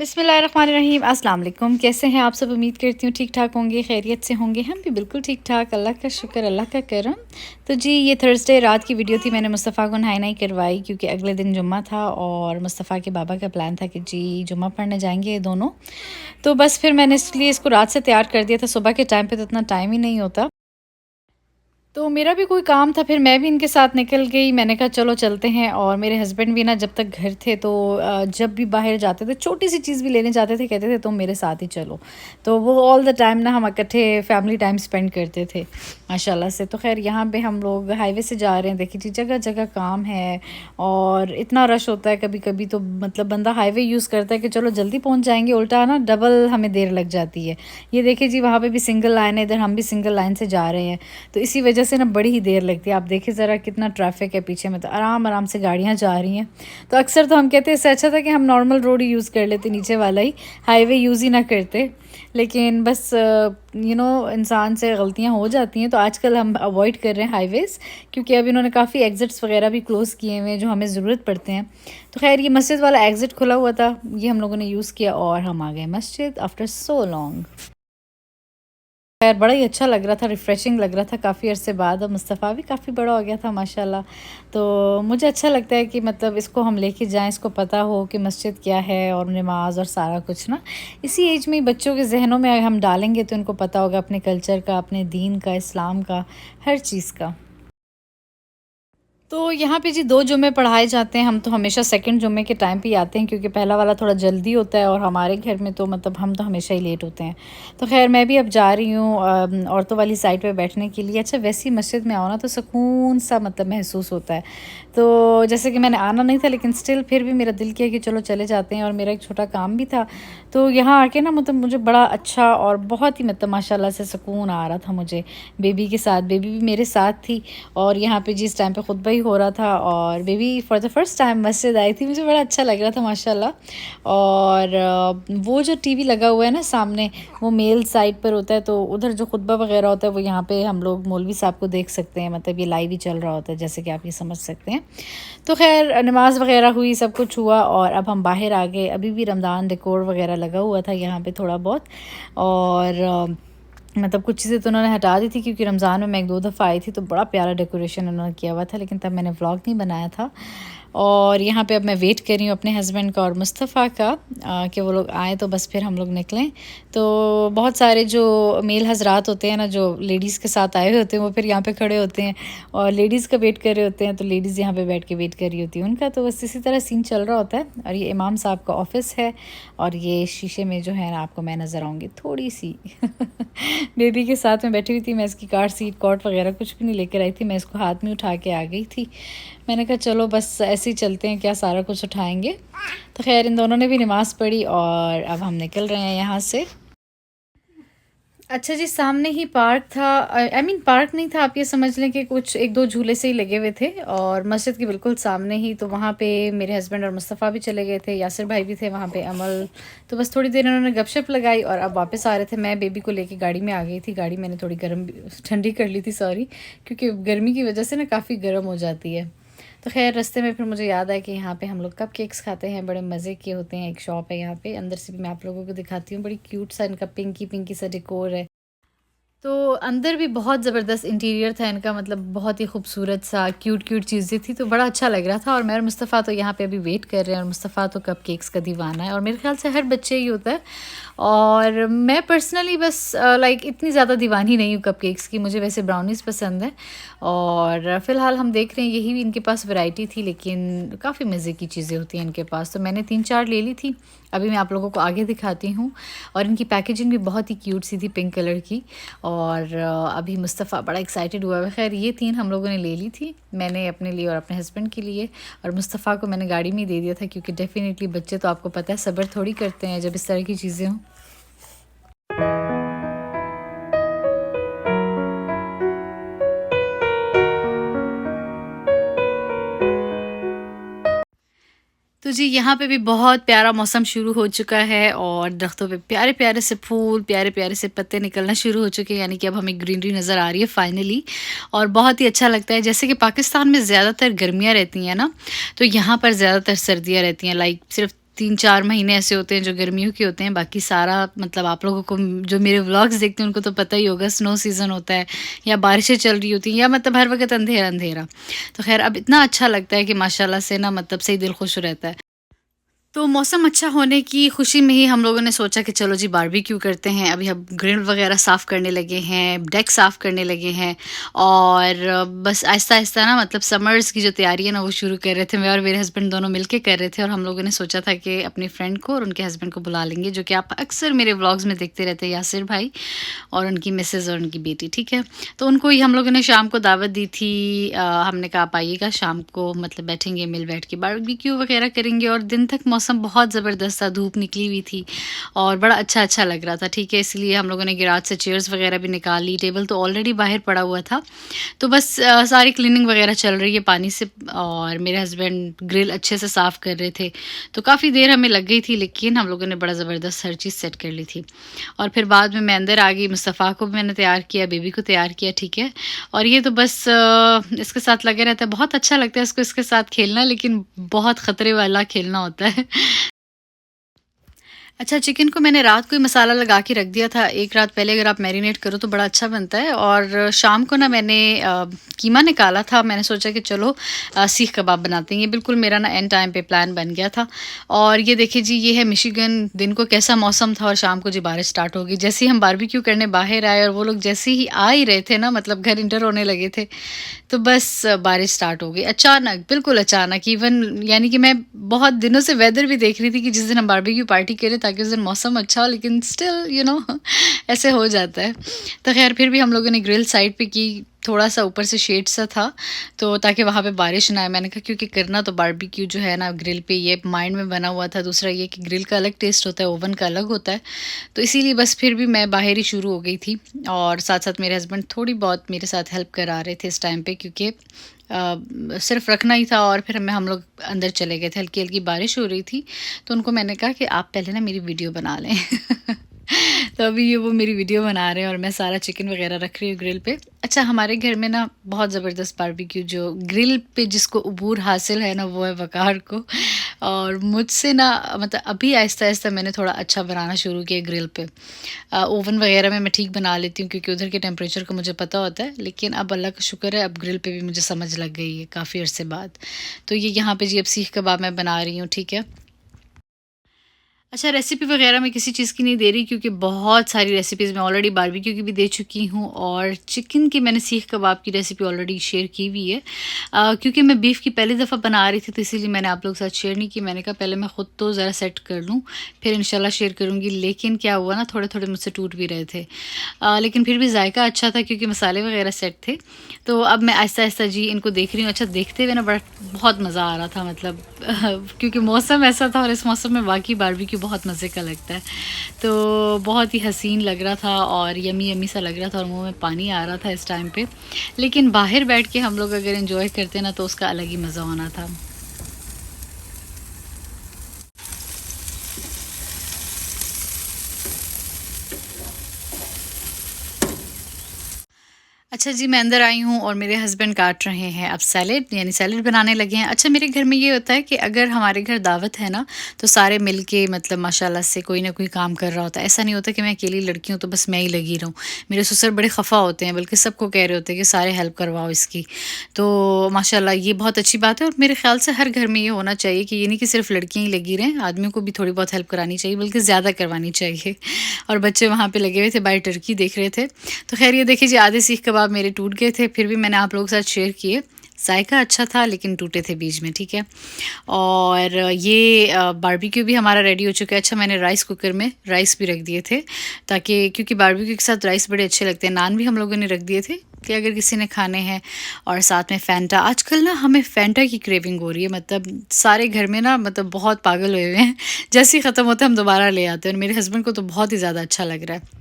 बिस्मिल्लाहिर्रहमानिर्रहीम। अस्सलाम वालेकुम। कैसे हैं आप सब? उम्मीद करती हूँ ठीक ठाक होंगे, खैरियत से होंगे। हम भी बिल्कुल ठीक ठाक, अल्लाह का शुक्र, अल्लाह का करम। तो जी, ये थर्सडे रात की वीडियो थी। मैंने मुस्तफ़ा को नहाई नहीं करवाई क्योंकि अगले दिन जुम्मा था और मुस्तफ़ा के बाबा का प्लान था कि जी जुम्मा पढ़ने जाएंगे ये दोनों। तो बस फिर मैंने इसलिए इसको रात से तैयार कर दिया था। सुबह के टाइम पे तो इतना टाइम ही नहीं होता। तो मेरा भी कोई काम था, फिर मैं भी इनके साथ निकल गई। मैंने कहा चलो चलते हैं। और मेरे हस्बैंड भी ना जब तक घर थे तो जब भी बाहर जाते थे, छोटी सी चीज़ भी लेने जाते थे, कहते थे तुम मेरे साथ ही चलो। तो वो ऑल द टाइम ना हम इकट्ठे फैमिली टाइम स्पेंड करते थे माशाल्लाह से। तो खैर यहाँ पे हम लोग हाईवे से जा रहे हैं। देखिए जी, जगह जगह काम है और इतना रश होता है कभी कभी। तो मतलब बंदा हाईवे यूज़ करता है कि चलो जल्दी पहुँच जाएंगे, उल्टा ना डबल हमें देर लग जाती है। ये देखिए जी, वहाँ पे भी सिंगल लाइन है, इधर हम भी सिंगल लाइन से जा रहे हैं। तो इसी वजह से ना बड़ी ही देर लगती है। आप देखिए ज़रा कितना ट्रैफिक है पीछे में, तो आराम आराम से गाड़ियाँ जा रही हैं। तो अक्सर तो हम कहते हैं इससे अच्छा था कि हम नॉर्मल रोड ही यूज़ कर लेते, नीचे वाला ही, हाईवे यूज़ ही ना करते। लेकिन बस इंसान से गलतियाँ हो जाती हैं। तो आजकल हम अवॉइड कर रहे हैं हाईवेज़, क्योंकि अब इन्होंने काफ़ी एग्ज़िट्स वगैरह भी क्लोज़ किए हुए हैं जो हमें ज़रूरत पड़ते हैं। तो खैर ये मस्जिद वाला एग्ज़िट खुला हुआ था, ये हम लोगों ने यूज़ किया और हम आ गए मस्जिद आफ्टर सो लॉन्ग। खैर बड़ा ही अच्छा लग रहा था, रिफ़्रेशिंग लग रहा था काफ़ी अरसे बाद। और मुस्तफ़ा भी काफ़ी बड़ा हो गया था माशाल्लाह। तो मुझे अच्छा लगता है कि मतलब इसको हम लेके जाएं, इसको पता हो कि मस्जिद क्या है और नमाज और सारा कुछ ना इसी एज में ही बच्चों के जहनों में हम डालेंगे तो इनको पता होगा अपने कल्चर का, अपने दीन का, इस्लाम का, हर चीज़ का। तो यहाँ पे जी 2 जुम्मे पढ़ाए जाते हैं। हम तो हमेशा सेकंड जुम्मे के टाइम पे ही आते हैं क्योंकि पहला वाला थोड़ा जल्दी होता है और हमारे घर में तो मतलब हम तो हमेशा ही लेट होते हैं। तो खैर मैं भी अब जा रही हूँ औरतों वाली साइड पे बैठने के लिए। अच्छा, वैसी मस्जिद में आओ ना तो सुकून सा मतलब महसूस होता है। तो जैसे कि मैंने आना नहीं था लेकिन स्टिल फिर भी मेरा दिल किया कि चलो चले जाते हैं। और मेरा एक छोटा काम भी था, तो यहाँ आके ना मतलब मुझे बड़ा अच्छा और बहुत ही मतलब माशाल्लाह से सुकून आ रहा था मुझे। बेबी के साथ, बेबी भी मेरे साथ थी और यहाँ पे जिस टाइम पे खुतबा ही हो रहा था और baby for the first time मस्जिद आई थी। मुझे बड़ा अच्छा लग रहा था माशाल्लाह। और वो जो टीवी लगा हुआ है ना सामने, वो मेल साइड पर होता है, तो उधर जो खुतबा वगैरह होता है वो यहाँ पे हम लोग मौलवी साहब को देख सकते हैं। मतलब ये लाइव ही चल रहा होता है, जैसे कि आप ये समझ सकते हैं। तो खैर नमाज वगैरह हुई, सब कुछ हुआ और अब हम बाहर आ गए। अभी भी रमज़ान डेकोर वगैरह लगा हुआ था यहाँ पे थोड़ा बहुत। और मतलब कुछ चीज़ें तो उन्होंने हटा दी थी क्योंकि रमज़ान में मैं 1-2 दफ़ा आई थी तो बड़ा प्यारा डेकोरेशन उन्होंने किया हुआ था, लेकिन तब मैंने व्लॉग नहीं बनाया था। और यहाँ पे अब मैं वेट कर रही हूँ अपने हस्बैंड का और मुस्तफ़ा का कि वो लोग आएँ तो बस फिर हम लोग निकलें। तो बहुत सारे जो मेल हज़रात होते हैं ना, जो लेडीज़ के साथ आए हुए होते हैं, वो फिर यहाँ पे खड़े होते हैं और लेडीज़ का वेट कर रहे होते हैं। तो लेडीज़ यहाँ पे बैठ के वेट कर रही होती है उनका। तो बस इसी तरह सीन चल रहा होता है। और ये इमाम साहब का ऑफ़िस है और ये शीशे में जो है ना आपको मैं नज़र आऊँगी थोड़ी सी बेबी के साथ में बैठी हुई थी। मैं इसकी कार सीट कॉट वगैरह कुछ भी नहीं लेकर आई थी, मैं इसको हाथ में उठा के आ गई थी। मैंने कहा चलो बस ऐसे ही चलते हैं, क्या सारा कुछ उठाएंगे। तो खैर इन दोनों ने भी नमाज़ पढ़ी और अब हम निकल रहे हैं यहाँ से। अच्छा जी, सामने ही पार्क था। आई मीन पार्क नहीं था, आप ये समझ लें कि कुछ 1-2 झूले से ही लगे हुए थे और मस्जिद के बिल्कुल सामने ही। तो वहाँ पे मेरे हस्बैंड और मुस्तफ़ा भी चले गए थे, यासिर भाई भी थे वहाँ पे, अमल। तो बस थोड़ी देर उन्होंने गपशप लगाई और अब वापस आ रहे थे। मैं बेबी को लेके गाड़ी में आ गई थी। गाड़ी मैंने थोड़ी ठंडी कर ली थी, सॉरी, क्योंकि गर्मी की वजह से ना काफ़ी गर्म हो जाती है। तो खैर रास्ते में फिर मुझे याद आया कि यहाँ पे हम लोग कप केक्स खाते हैं, बड़े मज़े के होते हैं। एक शॉप है यहाँ पे, अंदर से भी मैं आप लोगों को दिखाती हूँ। बड़ी क्यूट सा इनका पिंकी पिंकी सा डेकोर है। तो अंदर भी बहुत ज़बरदस्त इंटीरियर था इनका, मतलब बहुत ही खूबसूरत सा क्यूट क्यूट चीज़ें थी। तो बड़ा अच्छा लग रहा था। और मैं और मुस्तफ़ा तो यहाँ पे अभी वेट कर रहे हैं और मुस्तफ़ा तो कप केक्स का दीवाना है और मेरे ख्याल से हर बच्चे ही होता है। और मैं पर्सनली बस लाइक इतनी ज़्यादा दीवानी नहीं हूँ कप केक्स की, मुझे वैसे ब्राउनीज़ पसंद है। और फ़िलहाल हम देख रहे हैं, यही भी इनके पास वैरायटी थी लेकिन काफ़ी मज़े की चीज़ें होती हैं इनके पास। तो मैंने 3-4 ले ली थी, अभी मैं आप लोगों को आगे दिखाती हूँ। और इनकी पैकेजिंग भी बहुत ही क्यूट सी थी, पिंक कलर की। और अभी मुस्तफ़ा बड़ा एक्साइटेड हुआ है। खैर ये 3 हम लोगों ने ले ली थी, मैंने अपने लिए और अपने हस्बैंड के लिए। और मुस्तफ़ा को मैंने गाड़ी में ही दे दिया था क्योंकि डेफ़िनेटली बच्चे तो आपको पता है सब्र थोड़ी करते हैं जब इस तरह की चीज़ें हों। तो जी यहाँ पे भी बहुत प्यारा मौसम शुरू हो चुका है और दरख्तों पे प्यारे प्यारे से फूल, प्यारे प्यारे से पत्ते निकलना शुरू हो चुके हैं, यानी कि अब हमें ग्रीनरी नज़र आ रही है फाइनली। और बहुत ही अच्छा लगता है। जैसे कि पाकिस्तान में ज़्यादातर गर्मियाँ रहती हैं ना, तो यहाँ पर ज़्यादातर सर्दियाँ रहती हैं। लाइक सिर्फ 3-4 महीने ऐसे होते हैं जो गर्मियों के होते हैं, बाकी सारा मतलब आप लोगों को जो मेरे व्लॉग्स देखते हैं उनको तो पता ही होगा, स्नो सीज़न होता है या बारिशें चल रही होती हैं या मतलब हर वक़्त अंधेरा-अंधेरा। तो ख़ैर अब इतना अच्छा लगता है कि माशाल्लाह से ना मतलब सही दिल खुश रहता है। तो मौसम अच्छा होने की खुशी में ही हम लोगों ने सोचा कि चलो जी बारबेक्यू करते हैं। अभी हम ग्रिल वगैरह साफ़ करने लगे हैं, डेक साफ़ करने लगे हैं और बस आहिस्ता-आहिस्ता ना मतलब समर्स की जो तैयारी है ना वो शुरू कर रहे थे। मैं और मेरे हस्बैंड दोनों मिलके कर रहे थे और हम लोगों ने सोचा था कि अपनी फ्रेंड को और उनके हस्बैंड को बुला लेंगे, जो कि आप अक्सर मेरे व्लॉग्स में देखते रहते हैं, यासिर भाई और उनकी मिसेज़ और उनकी बेटी, ठीक है। तो उनको ही हम लोगों ने शाम को दावत दी थी। हमने कहा आप आइएगा शाम को, मतलब बैठेंगे, मिल बैठ के बारबेक्यू वगैरह करेंगे। और दिन तक मौसम बहुत ज़बरदस्त था, धूप निकली हुई थी और बड़ा अच्छा लग रहा था, ठीक है। इसलिए हम लोगों ने गैराज से चेयर्स वगैरह भी निकाल ली, टेबल तो ऑलरेडी बाहर पड़ा हुआ था। तो बस सारी क्लीनिंग वगैरह चल रही है पानी से और मेरे हस्बैंड ग्रिल अच्छे से साफ़ कर रहे थे। तो काफ़ी देर हमें लग गई थी, लेकिन हम लोगों ने बड़ा ज़बरदस्त हर चीज़ सेट कर ली थी। और फिर बाद में मैं अंदर आ गई, मुस्तफ़ा को भी मैंने तैयार किया, बेबी को तैयार किया, ठीक है। और ये तो बस इसके साथ लगे रहता है, बहुत अच्छा लगता है इसको इसके साथ खेलना, लेकिन बहुत ख़तरे वाला खेलना होता है। अच्छा, चिकन को मैंने रात को ही मसाला लगा के रख दिया था। एक रात पहले अगर आप मैरिनेट करो तो बड़ा अच्छा बनता है। और शाम को ना मैंने कीमा निकाला था। मैंने सोचा कि चलो सीख कबाब बनाते हैं। ये बिल्कुल मेरा ना एंड टाइम पे प्लान बन गया था। और ये देखिए जी, ये है मिशिगन। दिन को कैसा मौसम था और शाम को जी बारिश स्टार्ट हो गई। जैसे ही हम बारबेक्यू करने बाहर आए और वो लोग जैसे ही आ ही रहे थे ना, मतलब घर इंटर होने लगे थे, तो बस बारिश स्टार्ट हो गई अचानक, बिल्कुल अचानक। इवन यानी कि मैं बहुत दिनों से वेदर भी देख रही थी कि जिस दिन हम बारबेक्यू पार्टी करें ताकि उस दिन मौसम अच्छा हो, लेकिन स्टिल ऐसे हो जाता है। तो खैर फिर भी हम लोगों ने ग्रिल साइड पे की, थोड़ा सा ऊपर से शेड सा था तो ताकि वहाँ पे बारिश ना आए। मैंने कहा क्योंकि करना तो बारबेक्यू जो है ना ग्रिल पे, ये माइंड में बना हुआ था। दूसरा ये कि ग्रिल का अलग टेस्ट होता है, ओवन का अलग होता है। तो इसीलिए बस फिर भी मैं बाहर ही शुरू हो गई थी और साथ साथ मेरे हस्बैंड थोड़ी बहुत मेरे साथ हेल्प करा रहे थे इस टाइम पे, क्योंकि सिर्फ रखना ही था। और फिर हम लोग अंदर चले गए थे, हल्की हल्की बारिश हो रही थी। तो उनको मैंने कहा कि आप पहले ना मेरी वीडियो बना लें। तो अभी ये वो मेरी वीडियो बना रहे हैं और मैं सारा चिकन वगैरह रख रही हूँ ग्रिल पे। अच्छा, हमारे घर में ना बहुत ज़बरदस्त बारबेक्यू, जो ग्रिल पे जिसको उबूर हासिल है ना, वो है वकार को। और मुझसे ना मतलब अभी आहिस्ता आहिस्ता मैंने थोड़ा अच्छा बनाना शुरू किया ग्रिल पे। ओवन वगैरह में मैं ठीक बना लेती हूँ क्योंकि उधर के टेम्परेचर का मुझे पता होता है, लेकिन अब अल्लाह का शुक्र है अब ग्रिल पे भी मुझे समझ लग गई है काफ़ी अरसे बाद। तो ये यहाँ पे जी अब सीख कबाब मैं बना रही हूँ, ठीक है। अच्छा, रेसिपी वगैरह मैं किसी चीज़ की नहीं दे रही क्योंकि बहुत सारी रेसिपीज़ मैं ऑलरेडी बारबेक्यू की भी दे चुकी हूँ और चिकन की मैंने सीख कबाब की रेसिपी ऑलरेडी शेयर की हुई है। क्योंकि मैं बीफ की पहली दफ़ा बना रही थी तो इसीलिए मैंने आप लोगों के साथ शेयर नहीं की। मैंने कहा पहले मैं ख़ुद तो ज़रा सेट कर लूँ, फिर इंशाल्लाह शेयर करूँगी। लेकिन क्या हुआ ना, थोड़े थोड़े मुझसे टूट भी रहे थे। लेकिन फिर भी जायका अच्छा था क्योंकि मसाले वगैरह सेट थे। तो अब मैं आहिस्ता आहिस्ता जी इनको देख रही हूँ। अच्छा, देखते हुए ना बड़ा बहुत मज़ा आ रहा था, मतलब क्योंकि मौसम ऐसा था और इस मौसम में वाकई बारबेक्यू बहुत मज़े का लगता है। तो बहुत ही हसीन लग रहा था और यमी यमी सा लग रहा था और मुंह में पानी आ रहा था इस टाइम पे। लेकिन बाहर बैठ के हम लोग अगर एंजॉय करते ना तो उसका अलग ही मज़ा होना था। अच्छा जी, मैं अंदर आई हूँ और मेरे हस्बैंड काट रहे हैं अब सैलेड, यानी सैलेड बनाने लगे हैं। अच्छा, मेरे घर में ये होता है कि अगर हमारे घर दावत है ना, तो सारे मिल के मतलब माशाल्लाह से कोई ना कोई काम कर रहा होता है। ऐसा नहीं होता कि मैं अकेली लड़की हूँ तो बस मैं ही लगी रहूँ। मेरे ससुर बड़े ख़फ़ा होते हैं, बल्कि सबको कह रहे होते हैं कि सारे हेल्प करवाओ इसकी। तो माशाल्लाह ये बहुत अच्छी बात है और मेरे ख़्याल से हर घर में ये होना चाहिए कि ये नहीं कि सिर्फ़ लड़कियाँ ही लगी रहें, आदमियों को भी थोड़ी बहुत हेल्प करानी चाहिए, बल्कि ज़्यादा करवानी चाहिए। और बच्चे वहाँ पे लगे हुए थे, बाहर टर्की देख रहे थे। तो ख़ैर ये देखिए जी, आधे सीख कबाब मेरे टूट गए थे, फिर भी मैंने आप लोगों के साथ शेयर किए। जायका अच्छा था लेकिन टूटे थे बीच में, ठीक है। और ये बारबेक्यू भी हमारा रेडी हो चुका है। अच्छा, मैंने राइस कुकर में राइस भी रख दिए थे ताकि, क्योंकि बारबेक्यू के साथ राइस बड़े अच्छे लगते हैं। नान भी हम लोगों ने रख दिए थे कि अगर किसी ने खाने हैं। और साथ में फ़ैंटा। आजकल ना हमें फ़ैंटा की क्रेविंग हो रही है, मतलब सारे घर में ना मतलब बहुत पागल हुए हुए हैं। जैसे ही ख़त्म होता है हम दोबारा ले आते हैं और मेरे हस्बैंड को तो बहुत ही ज़्यादा अच्छा लग रहा है।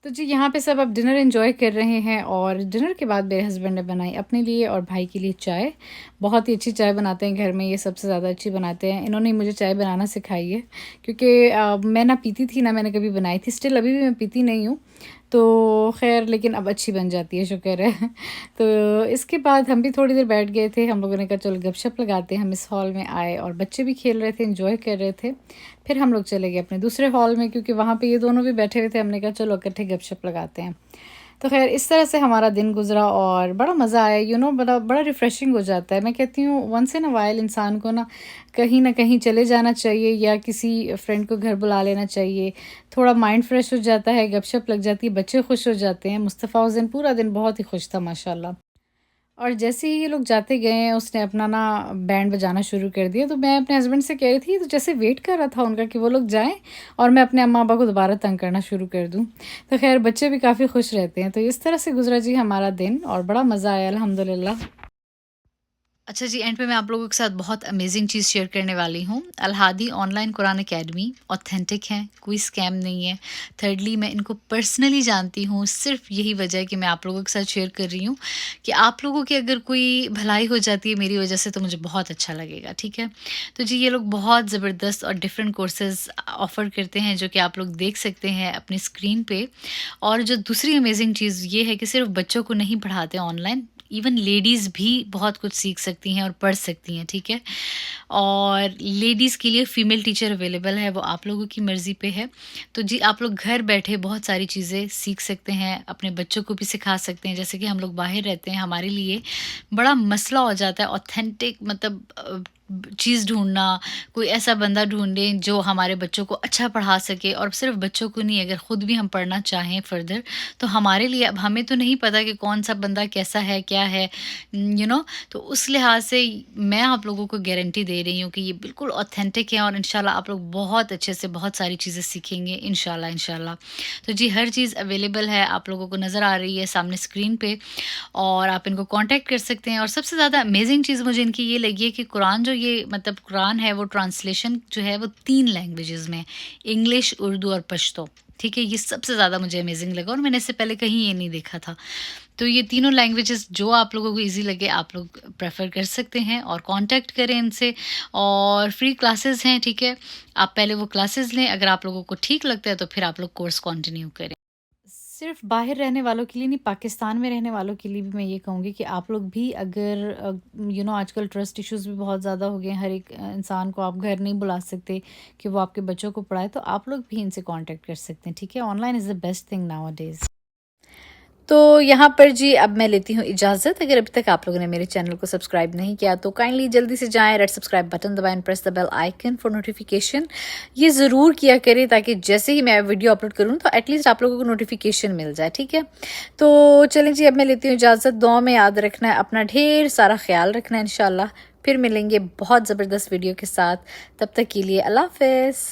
तो जी यहाँ पे सब अब डिनर एंजॉय कर रहे हैं और डिनर के बाद मेरे हस्बैंड ने बनाई अपने लिए और भाई के लिए चाय। बहुत ही अच्छी चाय बनाते हैं घर में, ये सबसे ज़्यादा अच्छी बनाते हैं। इन्होंने ही मुझे चाय बनाना सिखाई है क्योंकि मैं ना पीती थी ना मैंने कभी बनाई थी, स्टिल अभी भी मैं पीती नहीं हूँ। तो खैर लेकिन अब अच्छी बन जाती है, शुक्र है। तो इसके बाद हम भी थोड़ी देर बैठ गए थे, हम लोगों ने कहा चलो गपशप लगाते हैं। हम इस हॉल में आए और बच्चे भी खेल रहे थे, एंजॉय कर रहे थे। फिर हम लोग चले गए अपने दूसरे हॉल में, क्योंकि वहाँ पे ये दोनों भी बैठे हुए थे। हमने कहा चलो इकट्ठे गपशप लगाते हैं। तो खैर इस तरह से हमारा दिन गुजरा और बड़ा मज़ा आया। बड़ा बड़ा रिफ़्रेशिंग हो जाता है। मैं कहती हूँ वंस इन अ वाइल इंसान को ना कहीं चले जाना चाहिए या किसी फ्रेंड को घर बुला लेना चाहिए। थोड़ा माइंड फ्रेश हो जाता है, गपशप लग जाती है, बच्चे खुश हो जाते हैं। मुस्तफ़ा उस दिन पूरा दिन बहुत ही खुश था माशाल्लाह। और जैसे ही ये लोग जाते गए हैं, उसने अपना बैंड बजाना शुरू कर दिया। तो मैं अपने हस्बैंड से कह रही थी, तो जैसे वेट कर रहा था उनका कि वो लोग जाएं और मैं अपने अम्मा अब्बा को दोबारा तंग करना शुरू कर दूं। तो खैर बच्चे भी काफ़ी खुश रहते हैं। तो इस तरह से गुजरा जी हमारा दिन और बड़ा मज़ा आया अल्हम्दुलिल्लाह। अच्छा जी, एंड पे मैं आप लोगों के साथ बहुत अमेजिंग चीज़ शेयर करने वाली हूँ। अल-हादी ऑनलाइन कुरान अकेडमी ऑथेंटिक है, कोई स्कैम नहीं है। थिर्डली मैं इनको पर्सनली जानती हूँ, सिर्फ यही वजह है कि मैं आप लोगों के साथ शेयर कर रही हूँ कि आप लोगों की अगर कोई भलाई हो जाती है मेरी वजह से तो मुझे बहुत अच्छा लगेगा, ठीक है। तो जी ये लोग बहुत ज़बरदस्त और डिफरेंट कोर्सेज ऑफ़र करते हैं, जो कि आप लोग देख सकते हैं अपनी स्क्रीन पे। और जो दूसरी अमेजिंग चीज़ ये है कि सिर्फ बच्चों को नहीं पढ़ाते ऑनलाइन, इवन लेडीज़ भी बहुत कुछ सीख सकती हैं और पढ़ सकती हैं, ठीक है। और लेडीज़ के लिए फ़ीमेल टीचर अवेलेबल है, वो आप लोगों की मर्ज़ी पे है। तो जी आप लोग घर बैठे बहुत सारी चीज़ें सीख सकते हैं, अपने बच्चों को भी सिखा सकते हैं। जैसे कि हम लोग बाहर रहते हैं, हमारे लिए बड़ा मसला हो जाता है ऑथेंटिक चीज़ ढूँढना। कोई ऐसा बंदा ढूँढें जो हमारे बच्चों को अच्छा पढ़ा सके, और सिर्फ़ बच्चों को नहीं, अगर ख़ुद भी हम पढ़ना चाहें फ़र्दर तो हमारे लिए, अब हमें तो नहीं पता कि कौन-सा बंदा कैसा है, क्या है, तो उस लिहाज से मैं आप लोगों को गारंटी दे रही हूँ कि ये बिल्कुल ऑथेंटिक है और इंशाल्लाह आप लोग बहुत अच्छे से बहुत सारी चीज़ें सीखेंगे इंशाल्लाह, इंशाल्लाह। तो जी हर चीज़ अवेलेबल है, आप लोगों को नज़र आ रही है सामने स्क्रीन पे, और आप इनको कॉन्टैक्ट कर सकते हैं। और सबसे ज़्यादा अमेजिंग चीज़ मुझे इनकी ये लगी है कि कुरान जो ये कुरान है वो ट्रांसलेशन जो है वो 3 लैंग्वेजेज़ में है, इंग्लिश, उर्दू और पश्तो, ठीक है। ये सबसे ज़्यादा मुझे अमेजिंग लगा और मैंने इससे पहले कहीं ये नहीं देखा था। तो ये तीनों लैंग्वेजेस जो आप लोगों को ईज़ी लगे आप लोग प्रेफ़र कर सकते हैं और कॉन्टैक्ट करें इनसे। और फ्री क्लासेस हैं, ठीक है। आप पहले वो क्लासेस लें, अगर आप लोगों को ठीक लगता है तो फिर आप लोग कोर्स कंटिन्यू करें। सिर्फ बाहर रहने वालों के लिए नहीं, पाकिस्तान में रहने वालों के लिए भी मैं ये कहूँगी कि आप लोग भी अगर आजकल ट्रस्ट इश्यूज़ भी बहुत ज़्यादा हो गए हैं, हर एक इंसान को आप घर नहीं बुला सकते कि वो आपके बच्चों को पढ़ाए, तो आप लोग भी इनसे कांटेक्ट कर सकते हैं, ठीक है। Online is the best thing now a days. तो यहाँ पर जी अब मैं लेती हूँ इजाज़त। अगर अभी तक आप लोगों ने मेरे चैनल को सब्सक्राइब नहीं किया तो काइंडली जल्दी से जाएं, रेड सब्सक्राइब बटन दबाएं, press the bell icon for notification. ये ज़रूर किया करें ताकि जैसे ही मैं वीडियो अपलोड करूँ तो एटलीस्ट आप लोगों को नोटिफिकेशन मिल जाए, ठीक है। तो चलें जी अब मैं लेती हूँ इजाज़त। दुआ में याद रखना है, अपना ढेर सारा ख्याल रखना है। इंशाल्लाह फिर मिलेंगे बहुत ज़बरदस्त वीडियो के साथ। तब तक के लिए अल्लाह हाफ़िज़।